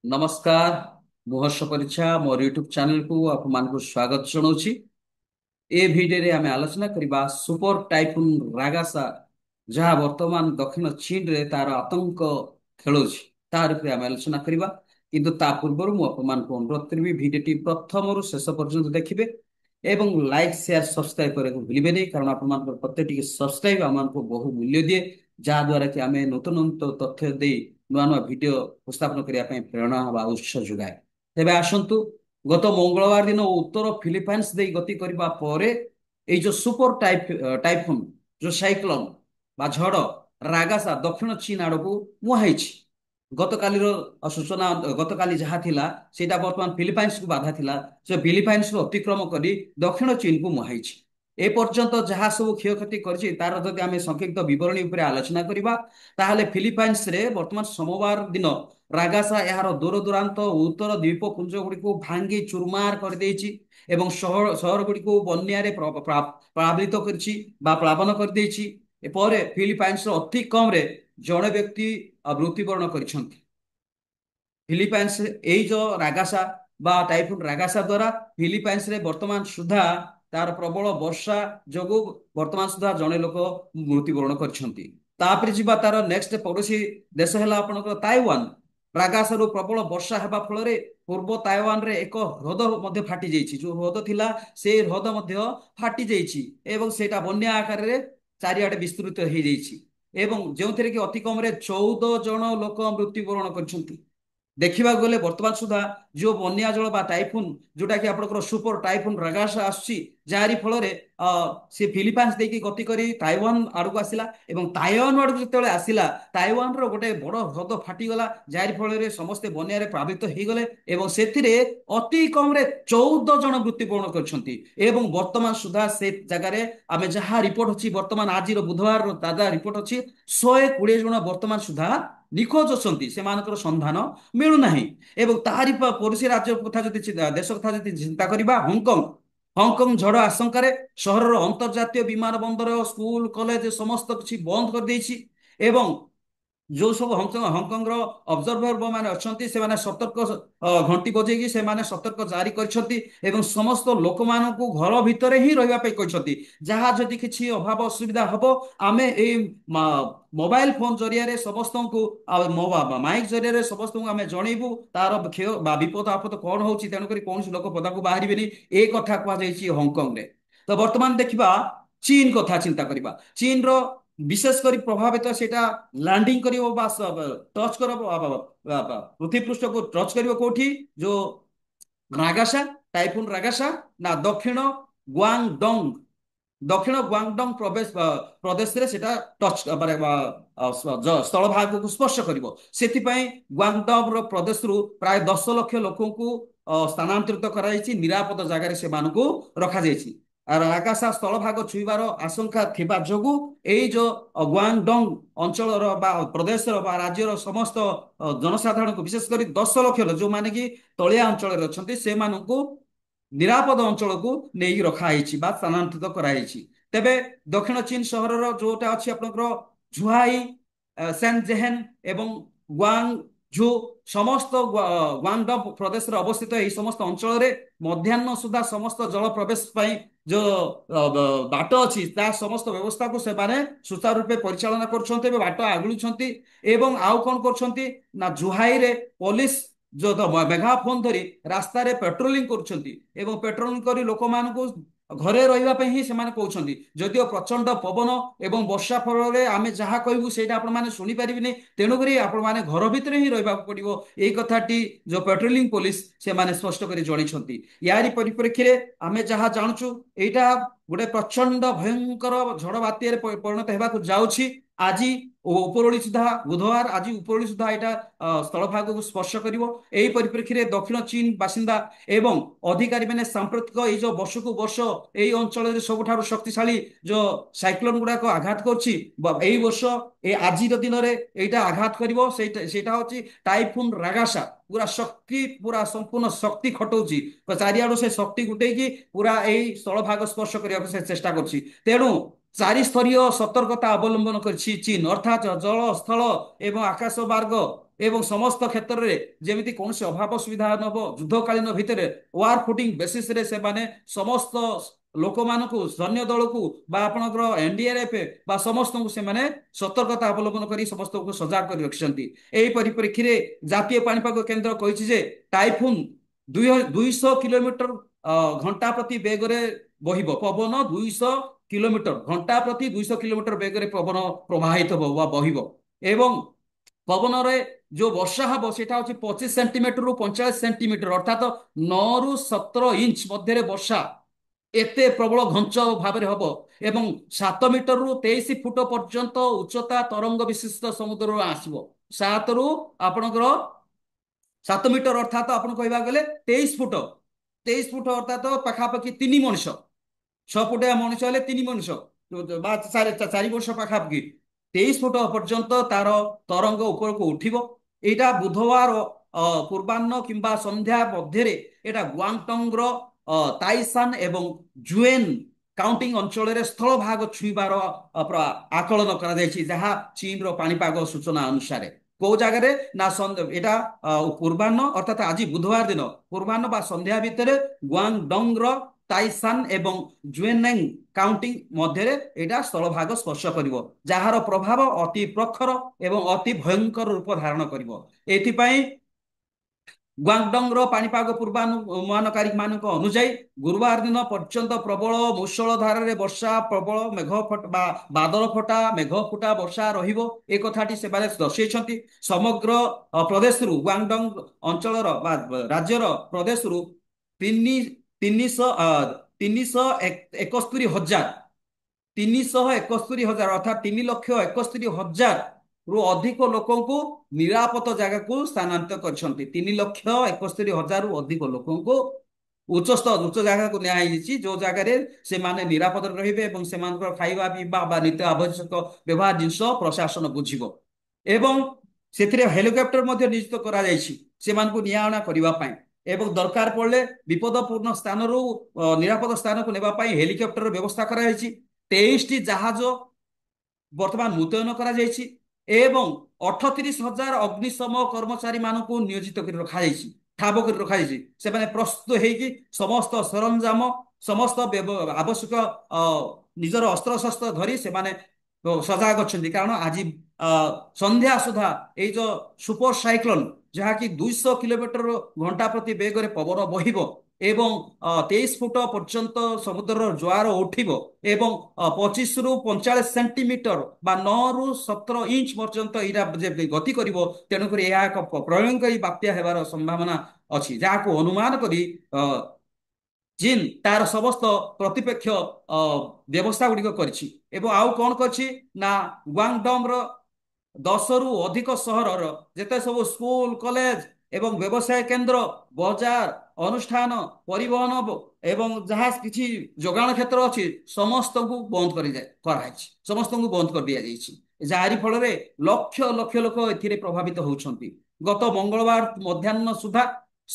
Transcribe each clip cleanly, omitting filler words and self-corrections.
नमस्कार। मुहर्ष परीक्षा मोर YouTube channel को आपको स्वागत जनाऊँची। ए भिडियो रे आमे आलोचना करबा सुपर टाइफून रागासा जहाँ वर्तमान दक्षिण चीन रे तार आतंक खेलुछि तार उपरे आमे आलोचना करबा। किंतु ता पूर्व मु आपको अनुरोध करी भिडियोटी प्रथम रु शेष पर्यंत देखिबे एवं लाइक शेयर सब्सक्राइब करने को भूलिबे नहीं, कारण आप प्रत्येक सब्सक्राइब आमको बहु मूल्य दिए जहाँ द्वारा कि आम नूतन नूतन तथ्य दे नुआ नुआ भिडियो उपस्थापन करने प्रेरणा व उत्साह जोगाए। तेबे आसंतु गत मंगलवार दिन उत्तर फिलिपाइन्स दे गति करबा परे एई जो सुपर टाइफून जो साइक्लोन बा झड़ रागासा दक्षिण चीन आड़ को मुहाई गतकालीर सूचना गतकाली जहाँ थिला सेटा वर्तमान फिलिपाइन्स को बाधा थिला से फिलिपाइन्स को अतिक्रम करी दक्षिण चीन को मुहाई ए पर्यंत जहाँ सब क्षयक्षति करछि तार जदि आमे संक्षिप्त विवरणी उपरे आलोचना करिबा ताहले फिलिपाइन्स रे वर्तमान सोमवार दिन रागासा यार दूर दूरांत उत्तर द्वीपपुंज गुड़ी को भांगी चुरमार कर देछि एवं शहर शहर गुड़ी को बन्या रे प्लावित करछि बा प्लावन कर देछि। एपर फिलिपाइन्स रो अति कम रे जड़े व्यक्ति मृत्युवरण करिसंति। फिलिपाइन्स एई जो रागासा बा टाइफून रागासा द्वारा फिलिपाइन्स रे वर्तमान सुधा तार प्रबल वर्षा जोगु वर्तमान सुधा जड़े लोक मृत्युवरण करिसंति। तापर जिबा तार नेक्स्ट पड़ोसी देश है आपनकर ताइवान। रागासारु प्रबल वर्षा हेबा फल रे पूर्व ताइवान रे एक ह्रद मध्य फाटी जाइछि। जो ह्रद थिला से ह्रद मध्य फाटी जाइछि एवं सेटा बन्या आकार रे चारिआडे विस्तृत हो जाइछि एवं जो कि अति कम 14 जन लोक मृत्युवरण कर देखा गले वर्तमान सुधा जो बन्या जल बा टाइफून जोटा कि आपंकर सुपर टाइफून रागासा आसुची जारी फल से फिलिपाइन्स देकी गति करी ताइवान आड़क आसला एवं ताइवान आड़क जो आसला ताइवान रो गोटे बड़ ह्रद फाटीगला जारी फल समस्ते बन्या प्रभावित हो गले एवं से अति कम 14 जन मृत्युवरण कर वर्तमान सुधा से जगार आम जहाँ रिपोर्ट अच्छी वर्तमान आज बुधवार ताजा रिपोर्ट अच्छी 120 जन वर्तमान सुधा निखोज अच्छा से सन्धान मिलूना एवं तारी पड़ोसी राज्य कथा देश कथा चिंता करवा हंगकंग हंगकंग झड़ आशंकार सहर अंतर्जातीय विमान बंदर स्कूल कॉलेज समस्त किसी बंद कर देछि एवं जो सब हंगकंग ऑब्जर्वर माने अच्छी से सतर्क घंटी बजेगी से सतर्क जारी कर समस्त लोक मान घर भितर ही रही जहाँ जदि किसी अभाव असुविधा हम आम मोबाइल फोन जरिया समस्त को माइक जरिया समस्त को आम जनइबू तार क्षय विपद आपद कौन हो तेणुक कौन लोक पदा को बाहर ए कथा कहुई हंगकंग रे। तो बर्तमान देखा चीन कथा चिंता करवा चीन रो विशेषकर प्रभावित सेटा लैंडिंग करिवो बा टच कर पृथ्वी पृष्ठ को टच करिवो कोठी जो रागासा टाइफून रागासा ना दक्षिण ग्वांगडोंग प्रदेश रे सेटा टच स्थल भाग को स्पर्श करिवो सेतिपई ग्वांगडोंग रो प्रदेश रु प्राय 10 लाख लोकों को स्थानांतरित कराई निरापद जगार से मानकु रखा जाइछि और आकाश स्थल भाग छुईबार आशंका थिबा जोगु एई जो ग्वांगडोंग अंचल प्रदेश राज्यर समस्त जनसाधारण को विशेषकर 10 लाख जो माने कि तलिया अंचल अच्छा से निरापद अंचल को नहीं रखाई स्थानांतरित कराई। तेबे दक्षिण चीन सहर जोटा अच्छी आपंकर झुहाई सेनजेहेन एवं ग्वांगझू समस्त ग्वांगडोंग प्रदेश अवस्थित यही समस्त अंचल मध्याह्न सुधा समस्त जल प्रवेश जो बाट अच्छी समस्त व्यवस्था को से सुचारू रूपे परिचालना कर बाट आगुलुंट एवं आउ कौन कर जुहाई रे पुलिस जो मेगाफोन धरी रास्तार पेट्रोलिंग कर पेट्रोलिंग कर लोक मान घरे रही ही से कहते जदिओ प्रचंड पवन एवं वर्षा फल आम जहाँ कहूँ से शुणी पारे तेणुक आपने घर भितर ही रहा पड़ो यही कथाटी जो पेट्रोलिंग पुलिस से स्पष्ट कर जन यारी परिप्रेक्षी में आम जहाँ जानूँ यहाँ गोटे प्रचंड भयंकर झड़ बात्यार परिणत होगा जाऊँगी आज उपरोली सुधा बुधवार आज उपरोली सुधा यहाँ स्थल भाग को स्पर्श कर परिप्रेक्षी में दक्षिण चीन बासिंदा एवं अधिकारी मैंने सांप्रतिक ये वर्ष को वर्ष यही अंचल सबुठ शक्तिशाली जो साइक्लोन गुड़ाक आघात कर वर्ष आज दिन में यहाँ आघात कर टाइफून रागासा पूरा शक्ति पूरा संपूर्ण शक्ति खटाऊँगी चारिआडू से शक्ति गुटेकी पूरा यही स्थल भाग स्पर्श करने से चेष्टा करेणु चारिस्तरीय सतर्कता अवलंबन कर चीन अर्थात जल स्थल एवं आकाश मार्ग ଏବଂ ସମସ୍ତ କ୍ଷେତ୍ରରେ ଯେମିତି କୌଣସି ଅଭାବ ସୁବିଧା ନବ ଯୁଦ୍ଧକାଳୀନ ଭିତରେ ୱାର ଫୁଟିଂ ବେସିସରେ ସେମାନେ ସମସ୍ତ ଲୋକମାନଙ୍କୁ ସୈନ୍ୟ ଦଳକୁ ବା ଆପଣଙ୍କର ଏନଡିଆରଏଫ ବା ସମସ୍ତଙ୍କୁ ସେମାନେ ସତର୍କତା ଅବଲମ୍ବନ କରି ସମସ୍ତଙ୍କୁ ସଜାଗ କରି ରଖିଛନ୍ତି। ଏହି ପରିପ୍ରେକ୍ଷୀରେ ଜାତୀୟ ପାଣିପାଗ କେନ୍ଦ୍ର କହିଛି ଯେ ଟାଇଫୁନ 200 କିଲୋମିଟର ଘଣ୍ଟା ପ୍ରତି ବେଗରେ ବହିବ। ପବନ 200 କିଲୋମିଟର ଘଣ୍ଟା ପ୍ରତି 200 କିଲୋମିଟର ବେଗରେ ପବନ ପ୍ରବାହିତ ହେବ ବା ବହିବ। ଏବଂ ପବନରେ ଯୋଉ ବର୍ଷା ହବ ସେଟା ହଉଛି 25 ସେଣ୍ଟିମିଟରରୁ 45 ସେଣ୍ଟିମିଟର ଅର୍ଥାତ 9 ରୁ 17 ଇଞ୍ଚ ମଧ୍ୟରେ ବର୍ଷା ଏତେ ପ୍ରବଳ ଘଞ୍ଚ ଭାବରେ ହବ। ଏବଂ 7 ମିଟରରୁ 23 ଫୁଟ ପର୍ଯ୍ୟନ୍ତ ଉଚ୍ଚତା ତରଙ୍ଗ ବିଶିଷ୍ଟ ସମୁଦ୍ରରୁ ଆସିବ। 7 ରୁ ଆପଣଙ୍କର 7 ମିଟର ଅର୍ଥାତ ଆପଣ କହିବାକୁ ଗଲେ 23 ଫୁଟ। 23 ଫୁଟ ଅର୍ଥାତ ପାଖାପାଖି 3 ମଣିଷ। 6 ଫୁଟିଆ ମଣିଷ ହେଲେ 3 ମଣିଷ ବା 4 ବର୍ଷ ପାଖାପାଖି 23 ଫୁଟ ପର୍ଯ୍ୟନ୍ତ ତାର ତରଙ୍ଗ ଉପରକୁ ଉଠିବ। ଏଇଟା ବୁଧବାର ପୂର୍ବାହ୍ନ କିମ୍ବା ସନ୍ଧ୍ୟା ମଧ୍ୟରେ ଏଇଟା ଗୁଆଙ୍ଗଟଙ୍ଗର ତାଇସାନ ଏବଂ ଜୁଏନ କାଉଣ୍ଟିଂ ଅଞ୍ଚଳରେ ସ୍ଥଳଭାଗ ଛୁଇଁବାର ଆକଳନ କରାଯାଇଛି, ଯାହା ଚୀନର ପାଣିପାଗ ସୂଚନା ଅନୁସାରେ। କୋଉ ଜାଗାରେ ନା ଏଇଟା ପୂର୍ବାହ୍ନ ଅର୍ଥାତ ଆଜି ବୁଧବାର ଦିନ ପୂର୍ବାହ୍ନ ବା ସନ୍ଧ୍ୟା ଭିତରେ ଗୁଆଙ୍ଗଡଙ୍ଗର ତାଇସାନ ଏବଂ ଜୁଏନେଙ୍ଗ କାଉଣ୍ଟିଂ ମଧ୍ୟରେ ଏଇଟା ସ୍ଥଳଭାଗ ସ୍ପର୍ଶ କରିବ, ଯାହାର ପ୍ରଭାବ ଅତି ପ୍ରଖର ଏବଂ ଅତି ଭୟଙ୍କର ରୂପ ଧାରଣ କରିବ। ଏଥିପାଇଁ ଗୁଆଙ୍ଗଡଙ୍ଗର ପାଣିପାଗ ପୂର୍ବାନୁମାନକାରୀ ମାନଙ୍କ ଅନୁଯାୟୀ ଗୁରୁବାର ଦିନ ପର୍ଯ୍ୟନ୍ତ ପ୍ରବଳ ମୂଷଳ ଧାରାରେ ବର୍ଷା, ପ୍ରବଳ ମେଘ ବା ବାଦଲ ଫଟା ମେଘ ଫୁଟା ବର୍ଷା ରହିବ। ଏ କଥାଟି ସେମାନେ ଦର୍ଶାଇଛନ୍ତି। ସମଗ୍ର ପ୍ରଦେଶରୁ ଗୁଆଙ୍ଗଡଙ୍ଗ ଅଞ୍ଚଳର ବା ରାଜ୍ୟର ପ୍ରଦେଶରୁ ତିନି ତିନିଶହ 371,000 ଅର୍ଥାତ 3,71,000 ରୁ ଅଧିକ ଲୋକଙ୍କୁ ନିରାପଦ ଜାଗାକୁ ସ୍ଥାନାନ୍ତର କରିଛନ୍ତି। 3,71,000 ରୁ ଅଧିକ ଲୋକଙ୍କୁ ଉଚ୍ଚ ଜାଗାକୁ ନିଆଯାଇଛି, ଯୋଉ ଜାଗାରେ ସେମାନେ ନିରାପଦରେ ରହିବେ ଏବଂ ସେମାନଙ୍କର ଖାଇବା ପିଇବା ବା ନିତ୍ୟ ଆବଶ୍ୟକ ବ୍ୟବହାର ଜିନିଷ ପ୍ରଶାସନ ବୁଝିବ। ଏବଂ ସେଥିରେ ହେଲିକପ୍ଟର ମଧ୍ୟ ନିଯୁକ୍ତ କରାଯାଇଛି ସେମାନଙ୍କୁ ନିଆଁ ଅଣା କରିବା ପାଇଁ। ଏବଂ ଦରକାର ପଡ଼ିଲେ ବିପଦପୂର୍ଣ୍ଣ ସ୍ଥାନରୁ ନିରାପଦ ସ୍ଥାନକୁ ନେବା ପାଇଁ ହେଲିକପ୍ଟର ବ୍ୟବସ୍ଥା କରାଯାଇଛି। 23ଟି ଜାହାଜ ବର୍ତ୍ତମାନ ମୁତୟନ କରାଯାଇଛି ଏବଂ 38,000 ଅଗ୍ନିଶମ କର୍ମଚାରୀ ମାନଙ୍କୁ ନିୟୋଜିତ କରି ରଖାଯାଇଛି, ଠାବ କରି ରଖାଯାଇଛି। ସେମାନେ ପ୍ରସ୍ତୁତ ହେଇକି ସମସ୍ତ ସରଞ୍ଜାମ ସମସ୍ତ ଆବଶ୍ୟକ ନିଜର ଅସ୍ତ୍ରଶସ୍ତ୍ର ଧରି ସେମାନେ ସଜାଗ ଅଛନ୍ତି। କାରଣ ଆଜି ସନ୍ଧ୍ୟା ସୁଦ୍ଧା ଏଇ ଯୋଉ ସୁପର ସାଇକ୍ଲୋନ ଯାହାକି 200 କିଲୋମିଟର ଘଣ୍ଟା ପ୍ରତି ବେଗରେ ପବନ ବହିବ ଏବଂ 23 ଫୁଟ ପର୍ଯ୍ୟନ୍ତ ସମୁଦ୍ରର ଜୁଆର ଉଠିବ ଏବଂ 25 ରୁ 45 ସେଣ୍ଟିମିଟର ବା 9 ରୁ 17 ଇଞ୍ଚ ପର୍ଯ୍ୟନ୍ତ ଏଇଟା ଗତି କରିବ। ତେଣୁକରି ଏହା ଏକ ପ୍ରଳୟଙ୍କରୀ ବାତ୍ୟା ହେବାର ସମ୍ଭାବନା ଅଛି, ଯାହାକୁ ଅନୁମାନ କରି ଚୀନ ତାର ସମସ୍ତ ପ୍ରତିପକ୍ଷ ବ୍ୟବସ୍ଥା ଗୁଡିକ କରିଛି। ଏବଂ ଆଉ କଣ କରିଛି ନା ଗୁଆଙ୍ଗଡଙ୍ଗର 10ରୁ ଅଧିକ ସହରର ଯେତେ ସବୁ ସ୍କୁଲ କଲେଜ ଏବଂ ବ୍ୟବସାୟ କେନ୍ଦ୍ର ବଜାର ଅନୁଷ୍ଠାନ ପରିବହନ ଏବଂ ଯାହା କିଛି ଯୋଗାଣ କ୍ଷେତ୍ର ଅଛି ସମସ୍ତଙ୍କୁ ବନ୍ଦ କରାଯାଇଛି, ସମସ୍ତଙ୍କୁ ବନ୍ଦ କରିଦିଆଯାଇଛି। ଯାହାରି ଫଳରେ ଲକ୍ଷ ଲକ୍ଷ ଲୋକ ଏଥିରେ ପ୍ରଭାବିତ ହଉଛନ୍ତି। ଗତ ମଙ୍ଗଳବାର ମଧ୍ୟାହ୍ନ ସୁଦ୍ଧା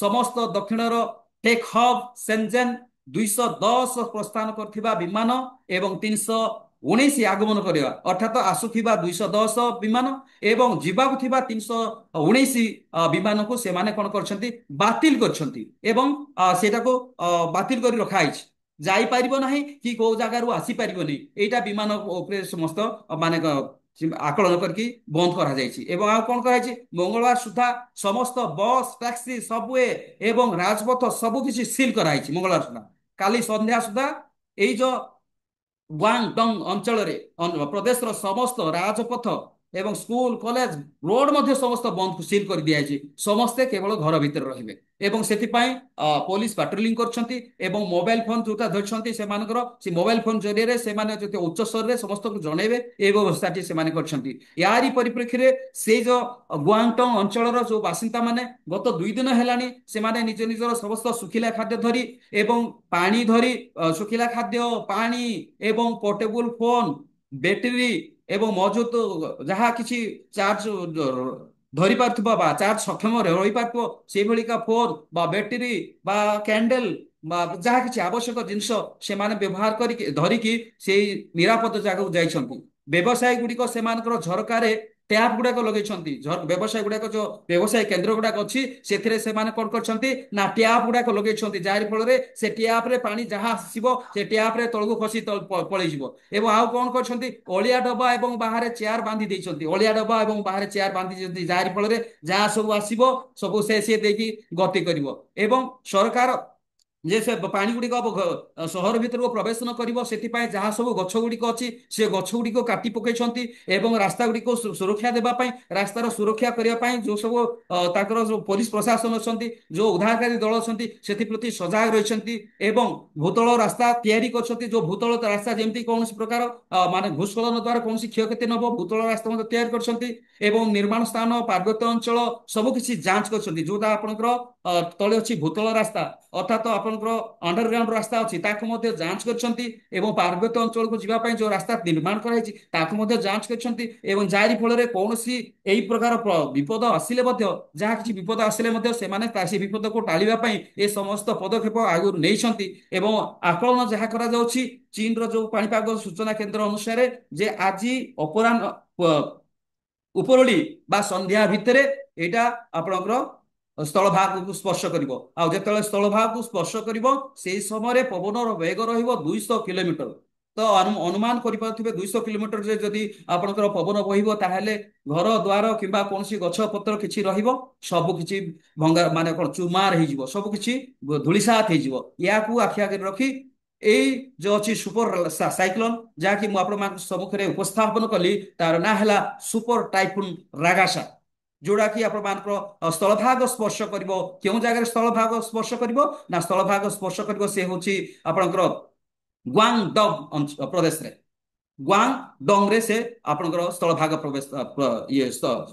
ସମସ୍ତ ଦକ୍ଷିଣର ଟେକ୍ ହବ୍ ସେନଜେନ 210 ପ୍ରସ୍ଥାନ କରିଥିବା ବିମାନ ଏବଂ 319 ଆଗମନ କରିବା ଅର୍ଥାତ ଆସୁଥିବା 210 ବିମାନ ଏବଂ ଯିବାକୁ ଥିବା 319 ବିମାନକୁ ସେମାନେ କଣ କରିଛନ୍ତି ବାତିଲ କରିଛନ୍ତି ଏବଂ ସେଟାକୁ ବାତିଲ କରି ରଖାଯାଇଛି। ଯାଇପାରିବ ନାହିଁ କି କୋଉ ଜାଗାରୁ ଆସିପାରିବନି, ଏଇଟା ବିମାନ ଉପରେ ସମସ୍ତ ମାନେ ଆକଳନ କରିକି ବନ୍ଦ କରାଯାଇଛି। ଏବଂ ଆଉ କଣ କରାଯାଇଛି ମଙ୍ଗଳବାର ସୁଦ୍ଧା ସମସ୍ତ ବସ୍ ଟ୍ୟାକ୍ସି ସବୱେ ଏବଂ ରାଜପଥ ସବୁ କିଛି ସିଲ୍ କରାଯାଇଛି ମଙ୍ଗଳବାର ସୁଦ୍ଧା। କାଲି ସନ୍ଧ୍ୟା ସୁଦ୍ଧା ଏଇ ଯୋଉ ଗୁଆଙ୍ଗଡଙ୍ଗ ଅଞ୍ଚଳରେ ପ୍ରଦେଶର ସମସ୍ତ ରାଜପଥ ଏବଂ ସ୍କୁଲ କଲେଜ ରୋଡ ମଧ୍ୟ ସମସ୍ତ ବନ୍ଦ ସିଲ୍ କରି ଦିଆଯାଇଛି। ସମସ୍ତେ କେବଳ ଘର ଭିତରେ ରହିବେ ଏବଂ ସେଥିପାଇଁ ପୋଲିସ ପାଟ୍ରୋଲିଂ କରୁଛନ୍ତି ଏବଂ ମୋବାଇଲ ଫୋନ ଯୋଉଟା ଧରିଛନ୍ତି ସେମାନଙ୍କର ସେ ମୋବାଇଲ ଫୋନ ଜରିଆରେ ସେମାନେ ଯଦି ଉଚ୍ଚ ସ୍ତରରେ ସମସ୍ତଙ୍କୁ ଜଣେଇବେ ଏ ବ୍ୟବସ୍ଥାଟି ସେମାନେ କରିଛନ୍ତି। ୟାରି ପରିପ୍ରେକ୍ଷୀରେ ସେଇ ଯୋଉ ଗୁଆଙ୍ଗଟଙ୍ଗ ଅଞ୍ଚଳର ଯୋଉ ବାସିନ୍ଦା ମାନେ ଗତ 2 ଦିନ ହେଲାଣି ସେମାନେ ନିଜ ନିଜର ସମସ୍ତ ଶୁଖିଲା ଖାଦ୍ୟ ଧରି ଏବଂ ପାଣି ଧରି ଶୁଖିଲା ଖାଦ୍ୟ ପାଣି ଏବଂ ପୋର୍ଟେବୁଲ ଫୋନ ବ୍ୟାଟେରୀ ଏବଂ ମଜୁତ ଯାହା କିଛି ଚାର୍ଜ ଧରି ପାରୁଥିବା ବା ଚାର୍ଜ ସକ୍ଷମ ରହିପାରୁଥିବ ସେଇଭଳିକା ଫୋନ ବା ବ୍ୟାଟେରୀ ବା କ୍ୟାଣ୍ଡେଲ ବା ଯାହା କିଛି ଆବଶ୍ୟକ ଜିନିଷ ସେମାନେ ବ୍ୟବହାର କରିକି ଧରିକି ସେଇ ନିରାପଦ ଜାଗାକୁ ଯାଇଛନ୍ତି। ବ୍ୟବସାୟୀ ଗୁଡିକ ସେମାନଙ୍କର ଝରକାରେ ଟ୍ୟାପ ଗୁଡାକ ଲଗେଇଛନ୍ତି। ବ୍ୟବସାୟ ଗୁଡାକ ଯୋଉ ବ୍ୟବସାୟ କେନ୍ଦ୍ର ଗୁଡାକ ଅଛି ସେଥିରେ ସେମାନେ କଣ କରିଛନ୍ତି ନା ଟ୍ୟାପ ଗୁଡାକ ଲଗେଇଛନ୍ତି, ଯାହାରି ଫଳରେ ସେ ଟ୍ୟାପ ରେ ପାଣି ଯାହା ଆସିବ ସେ ଟ୍ୟାପ ରେ ତଳକୁ ଖସି ପଳେଇଯିବ। ଏବଂ ଆଉ କଣ କରିଛନ୍ତି, ଅଳିଆ ଡବା ଏବଂ ବାହାରେ ଚେୟାର ବାନ୍ଧି ଦେଇଛନ୍ତି, ଅଳିଆ ଡବା ଏବଂ ବାହାରେ ଚେୟାର ବାନ୍ଧି ଦେଇଛନ୍ତି, ଯାହାରି ଫଳରେ ଯାହା ସବୁ ଆସିବ ସବୁ ସେ ଦେଇକି ଗତି କରିବ। ଏବଂ ସରକାର ଯେ ସେ ପାଣି ଗୁଡିକ ସହର ଭିତରକୁ ପ୍ରବେଶ ନ କରିବ ସେଥିପାଇଁ ଯାହା ସବୁ ଗଛ ଗୁଡିକ ଅଛି ସେ ଗଛ ଗୁଡିକ କାଟି ପକେଇଛନ୍ତି। ଏବଂ ରାସ୍ତା ଗୁଡିକୁ ସୁରକ୍ଷା ଦେବା ପାଇଁ, ରାସ୍ତାର ସୁରକ୍ଷା କରିବା ପାଇଁ ଯୋଉ ସବୁ ତାଙ୍କର ଯୋଉ ପୋଲିସ ପ୍ରଶାସନ ଅଛନ୍ତି, ଯୋଉ ଉଦ୍ଧାରକାରୀ ଦଳ ଅଛନ୍ତି ସେଥିପ୍ରତି ସଜାଗ ରହିଛନ୍ତି। ଏବଂ ଭୂତଳ ରାସ୍ତା ତିଆରି କରିଛନ୍ତି, ଯୋଉ ଭୂତଳ ରାସ୍ତା ଯେମିତି କୌଣସି ପ୍ରକାର ମାନେ ଭୂସ୍ଖଳନ ଦ୍ୱାରା କୌଣସି କ୍ଷୟକ୍ଷତି ନ ହବ ଭୂତଳ ରାସ୍ତା ମଧ୍ୟ ତିଆରି କରିଛନ୍ତି। ଏବଂ ନିର୍ମାଣ ସ୍ଥାନ, ପାର୍ବତ୍ୟ ଅଞ୍ଚଳ ସବୁ କିଛି ଯାଞ୍ଚ କରିଛନ୍ତି। ଯୋଉଟା ଆପଣଙ୍କର ତଳେ ଅଛି ଭୂତଳ ରାସ୍ତା ଅର୍ଥାତ ଆପଣଙ୍କର ଅଣ୍ଡରଗ୍ରାଉଣ୍ଡ ରାସ୍ତା ଅଛି ତାକୁ ମଧ୍ୟ ଯାଞ୍ଚ କରିଛନ୍ତି। ଏବଂ ପାର୍ବତ୍ୟ ଅଞ୍ଚଳକୁ ଯିବା ପାଇଁ ଯୋଉ ରାସ୍ତା ନିର୍ମାଣ କରାଯାଇଛି ତାକୁ ମଧ୍ୟ ଯାଞ୍ଚ କରିଛନ୍ତି। ଏବଂ ଯାହାରି ଫଳରେ କୌଣସି ଏଇ ପ୍ରକାର ବିପଦ ଆସିଲେ ମଧ୍ୟ, ଯାହା କିଛି ବିପଦ ଆସିଲେ ମଧ୍ୟ ସେମାନେ ସେ ବିପଦକୁ ଟାଳିବା ପାଇଁ ଏ ସମସ୍ତ ପଦକ୍ଷେପ ଆଗରୁ ନେଇଛନ୍ତି। ଏବଂ ଆକଳନ ଯାହା କରାଯାଉଛି ଚୀନର ଯୋଉ ପାଣିପାଗ ସୂଚନା କେନ୍ଦ୍ର ଅନୁସାରେ ଯେ ଆଜି ଅପରାହ୍ନ ଉପରଓଳି ବା ସନ୍ଧ୍ୟା ଭିତରେ ଏଇଟା ଆପଣଙ୍କର ସ୍ଥଳଭାଗକୁ ସ୍ପର୍ଶ କରିବ। ଆଉ ଯେତେବେଳେ ସ୍ଥଳଭାଗକୁ ସ୍ପର୍ଶ କରିବ ସେଇ ସମୟରେ ପବନର ବେଗ ରହିବ 200 କିଲୋମିଟର। ତ ଅନୁମାନ କରିପାରୁଥିବେ 200 କିଲୋମିଟରରେ ଯଦି ଆପଣଙ୍କର ପବନ ବହିବ ତାହେଲେ ଘର ଦ୍ୱାର କିମ୍ବା କୌଣସି ଗଛ ପତ୍ର କିଛି ରହିବ ସବୁ କିଛି ଭଙ୍ଗା ମାନେ କଣ ଚୁମାର ହେଇଯିବ, ସବୁ କିଛି ଧୂଳିସାତ ହେଇଯିବ। ୟାକୁ ଆଖି ଆଗରେ ରଖି ଏଇ ଯୋଉ ଅଛି ସୁପର ସାଇକ୍ଲୋନ ଯାହାକି ମୁଁ ଆପଣମାନଙ୍କ ସମ୍ମୁଖରେ ଉପସ୍ଥାପନ କଲି ତାର ନାଁ ହେଲା ସୁପର ଟାଇଫୁନ ରାଗାସା, ଯୋଉଟା କି ଆପଣମାନଙ୍କର ସ୍ଥଳଭାଗ ସ୍ପର୍ଶ କରିବ। କେଉଁ ଜାଗାରେ ସ୍ଥଳଭାଗ ସ୍ପର୍ଶ କରିବ ନା ସ୍ଥଳଭାଗ ସ୍ପର୍ଶ କରିବ ସେ ହଉଛି ଆପଣଙ୍କର ଗ୍ୱାଙ୍ଗଡଙ୍ଗ ପ୍ରଦେଶରେ, ଗ୍ୱାଙ୍ଗଡଙ୍ଗ ରେ ସେ ଆପଣଙ୍କର ସ୍ଥଳଭାଗ ପ୍ରବେଶ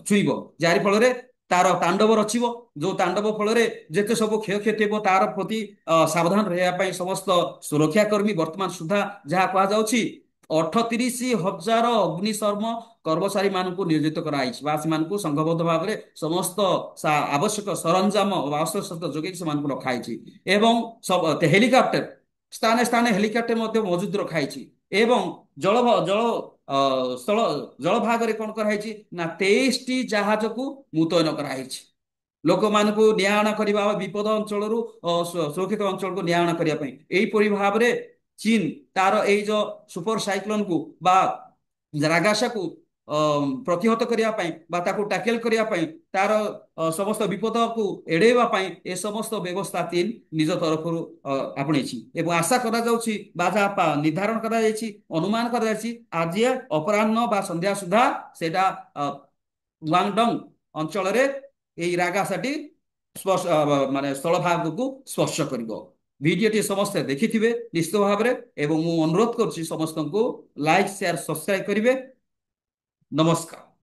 ଛୁଇଁବ, ଯାହାରି ଫଳରେ ତାର ତାଣ୍ଡବ ରଚିବ। ଯୋଉ ତାଣ୍ଡବ ଫଳରେ ଯେତେ ସବୁ କ୍ଷୟକ୍ଷତି ହେବ ତାର ପ୍ରତି ସାବଧାନ ରହିବା ପାଇଁ ସମସ୍ତ ସୁରକ୍ଷା କର୍ମୀ ବର୍ତ୍ତମାନ ସୁଦ୍ଧା ଯାହା କୁହାଯାଉଛି 38,000 ଅଗ୍ନିଶର୍ମ କର୍ମଚାରୀ ମାନଙ୍କୁ ନିୟୋଜିତ କରାଯାଇଛି ବା ସେମାନଙ୍କୁ ସଂଘବଦ୍ଧ ଭାବରେ ସମସ୍ତ ଆବଶ୍ୟକ ସରଞ୍ଜାମ ଅସ୍ତ୍ରଶସ୍ତ୍ର ଯୋଗାଇ ସେମାନଙ୍କୁ ରଖାଯାଇଛି। ଏବଂ ହେଲିକପ୍ଟର ସ୍ଥାନେ ସ୍ଥାନେ ହେଲିକପ୍ଟର ମଧ୍ୟ ମଜୁଦ ରଖାଯାଇଛି। ଏବଂ ଜଳ ଜଳ ସ୍ଥଳ ଜଳ ଭାଗରେ କଣ କରାହେଇଛି ନା 23ଟି ଜାହାଜକୁ ମୁତୟନ କରାହେଇଛି ଲୋକମାନଙ୍କୁ ନିଆଣ କରିବା, ବିପଦ ଅଞ୍ଚଳରୁ ସୁରକ୍ଷିତ ଅଞ୍ଚଳକୁ ନିଆଣ କରିବା ପାଇଁ। ଏହିପରି ଭାବରେ ଚୀନ ତାର ଏଇ ଯୋଉ ସୁପର ସାଇକ୍ଲୋନକୁ ବା ରାଗାସାକୁ ପ୍ରତିହତ କରିବା ପାଇଁ ବା ତାକୁ ଟାକେଲ କରିବା ପାଇଁ, ତାର ସମସ୍ତ ବିପଦକୁ ଏଡେଇବା ପାଇଁ ଏ ସମସ୍ତ ବ୍ୟବସ୍ଥା ଚୀନ ନିଜ ତରଫରୁ ଆପଣେଇଛି। ଏବଂ ଆଶା କରାଯାଉଛି ବା ଯାହା ନିର୍ଦ୍ଧାରଣ କରାଯାଇଛି, ଅନୁମାନ କରାଯାଇଛି ଆଜି ଅପରାହ୍ନ ବା ସନ୍ଧ୍ୟା ସୁଦ୍ଧା ସେଇଟା ଗୁଆଙ୍ଗଡଙ୍ଗ ଅଞ୍ଚଳରେ ଏଇ ରାଗାସାଟି ମାନେ ସ୍ଥଳଭାଗକୁ ସ୍ପର୍ଶ କରିବ। ଭିଡିଓଟି ସମସ୍ତେ ଦେଖିଥିବେ ନିଶ୍ଚିତ ଭାବରେ। ଏବଂ ମୁଁ ଅନୁରୋଧ କରୁଛି ସମସ୍ତଙ୍କୁ ଲାଇକ୍ ସେୟାର ସବସ୍କ୍ରାଇବ କରିବେ। ନମସ୍କାର।